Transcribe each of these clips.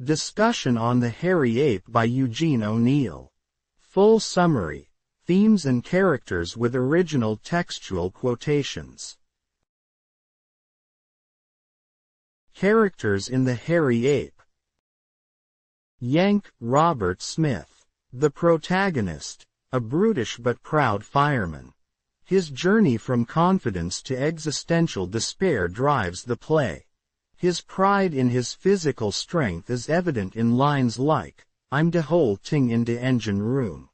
Discussion on the Hairy Ape by Eugene O'Neill. Full summary. Themes and characters with original textual quotations. Characters in the Hairy Ape. Yank, Robert Smith. The protagonist, a brutish but proud fireman. His journey from confidence to existential despair drives the play. His pride in his physical strength is evident in lines like, "I'm de whole ting in de engine room."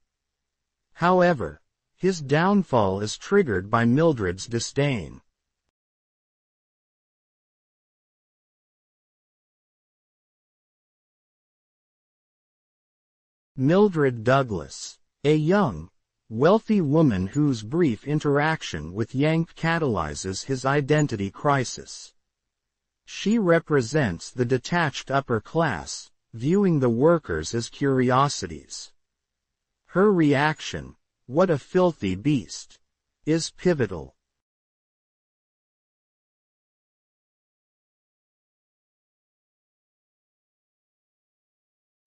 However, his downfall is triggered by Mildred's disdain. Mildred Douglas. A young, wealthy woman whose brief interaction with Yank catalyzes his identity crisis. She represents the detached upper class, viewing the workers as curiosities. Her reaction, "What a filthy beast," is pivotal.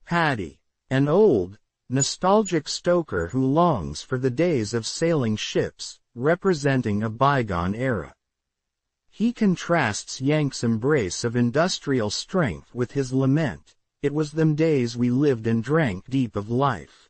Paddy. An old, nostalgic stoker who longs for the days of sailing ships, representing a bygone era. He contrasts Yank's embrace of industrial strength with his lament, "It was them days we lived and drank deep of life."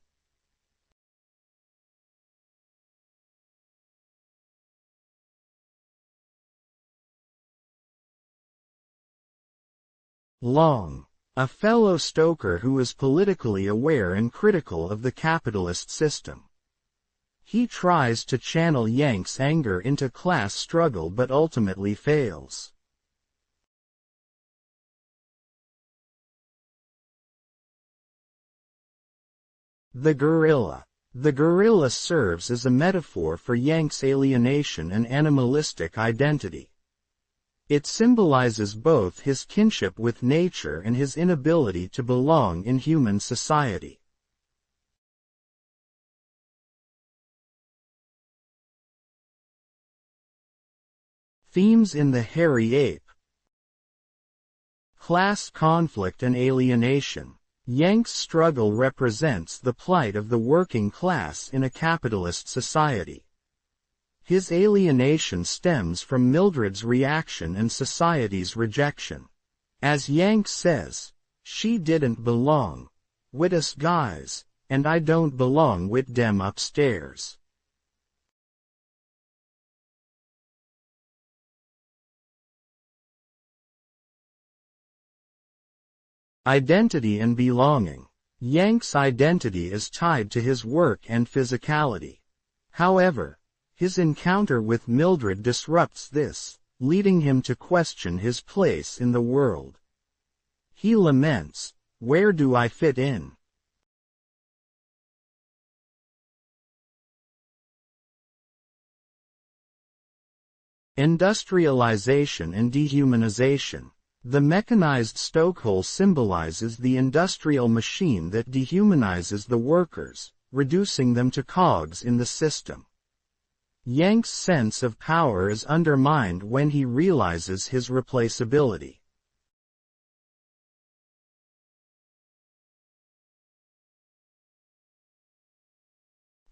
Long. A fellow stoker who is politically aware and critical of the capitalist system. He tries to channel Yank's anger into class struggle but ultimately fails. The gorilla. The gorilla serves as a metaphor for Yank's alienation and animalistic identity. It symbolizes both his kinship with nature and his inability to belong in human society. Themes in the Hairy Ape. Class conflict and alienation. Yank's struggle represents the plight of the working class in a capitalist society. His alienation stems from Mildred's reaction and society's rejection. As Yank says, "She didn't belong with us guys, and I don't belong with dem upstairs." Identity and belonging. Yank's identity is tied to his work and physicality. However, his encounter with Mildred disrupts this, leading him to question his place in the world. He laments, "Where do I fit in?" Industrialization and dehumanization. The mechanized stokehole symbolizes the industrial machine that dehumanizes the workers, reducing them to cogs in the system. Yank's sense of power is undermined when he realizes his replaceability.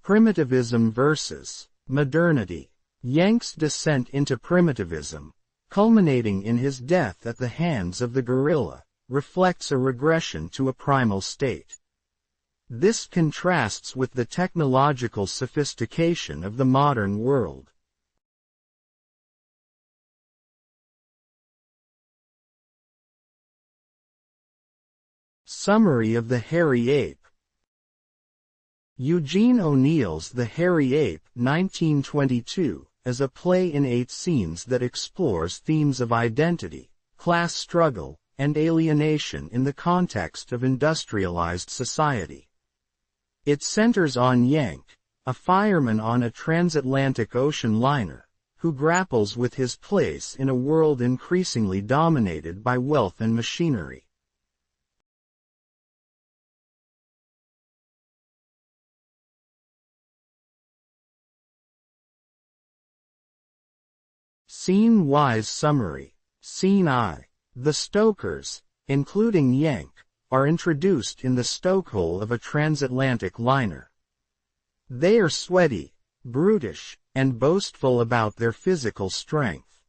Primitivism versus modernity. Yank's descent into primitivism, culminating in his death at the hands of the gorilla, reflects a regression to a primal state. This contrasts with the technological sophistication of the modern world. Summary of the Hairy Ape. Eugene O'Neill's The Hairy Ape, 1922, is a play in 8 scenes that explores themes of identity, class struggle, and alienation in the context of industrialized society. It centers on Yank, a fireman on a transatlantic ocean liner, who grapples with his place in a world increasingly dominated by wealth and machinery. Scene-wise summary. Scene I. The stokers, including Yank, are introduced in the stokehole of a transatlantic liner. They are sweaty, brutish, and boastful about their physical strength.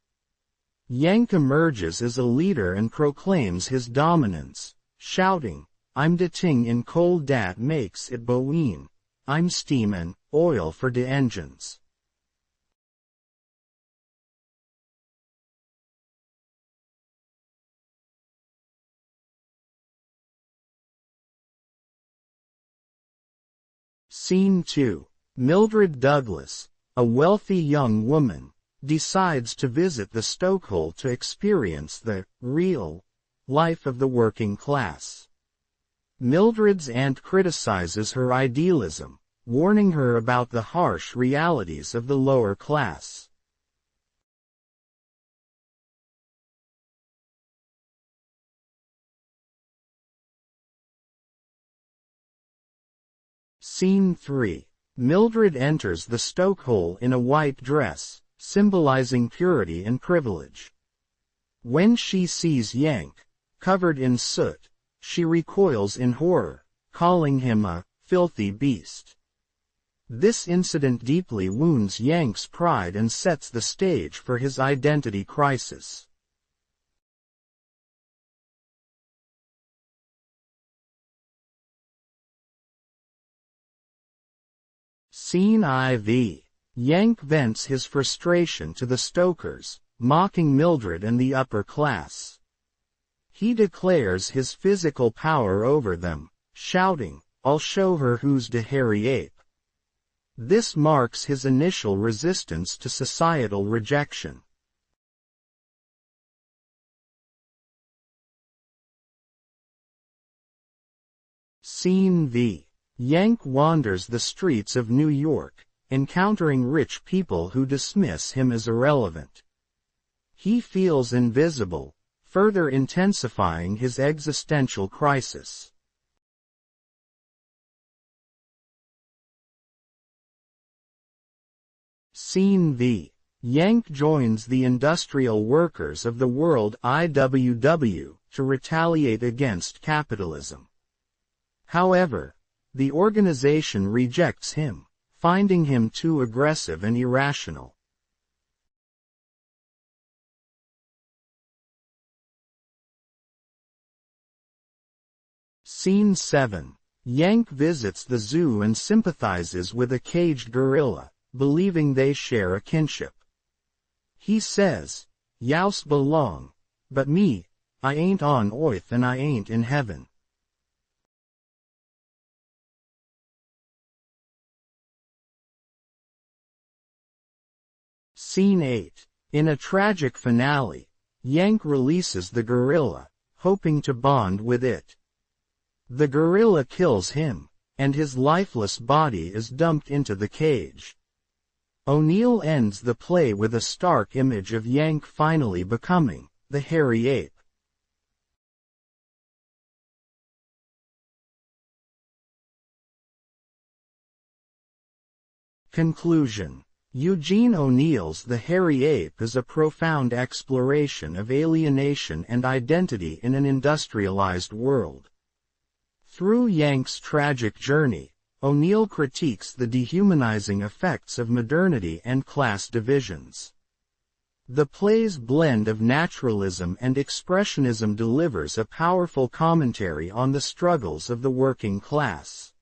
Yank emerges as a leader and proclaims his dominance, shouting, "I'm de ting in coal dat makes it boeen. I'm steamin' oil for de engines." Scene 2. Mildred Douglas, a wealthy young woman, decides to visit the stokehole to experience the real life of the working class. Mildred's aunt criticizes her idealism, warning her about the harsh realities of the lower class. Scene 3. Mildred enters the stokehole in a white dress, symbolizing purity and privilege. When she sees Yank, covered in soot, she recoils in horror, calling him a filthy beast. This incident deeply wounds Yank's pride and sets the stage for his identity crisis. Scene IV. Yank vents his frustration to the stokers, mocking Mildred and the upper class. He declares his physical power over them, shouting, "I'll show her who's de hairy ape." This marks his initial resistance to societal rejection. Scene V. Yank wanders the streets of New York, encountering rich people who dismiss him as irrelevant. He feels invisible, further intensifying his existential crisis. Scene V. Yank joins the industrial workers of the World IWW to retaliate against capitalism. However, the organization rejects him, finding him too aggressive and irrational. Scene 7. Yank visits the zoo and sympathizes with a caged gorilla, believing they share a kinship. He says, "Youse belong, but me, I ain't on earth and I ain't in heaven." Scene 8. In a tragic finale, Yank releases the gorilla, hoping to bond with it. The gorilla kills him, and his lifeless body is dumped into the cage. O'Neill ends the play with a stark image of Yank finally becoming the hairy ape. Conclusion. Eugene O'Neill's The Hairy Ape is a profound exploration of alienation and identity in an industrialized world. Through Yank's tragic journey, O'Neill critiques the dehumanizing effects of modernity and class divisions. The play's blend of naturalism and expressionism delivers a powerful commentary on the struggles of the working class.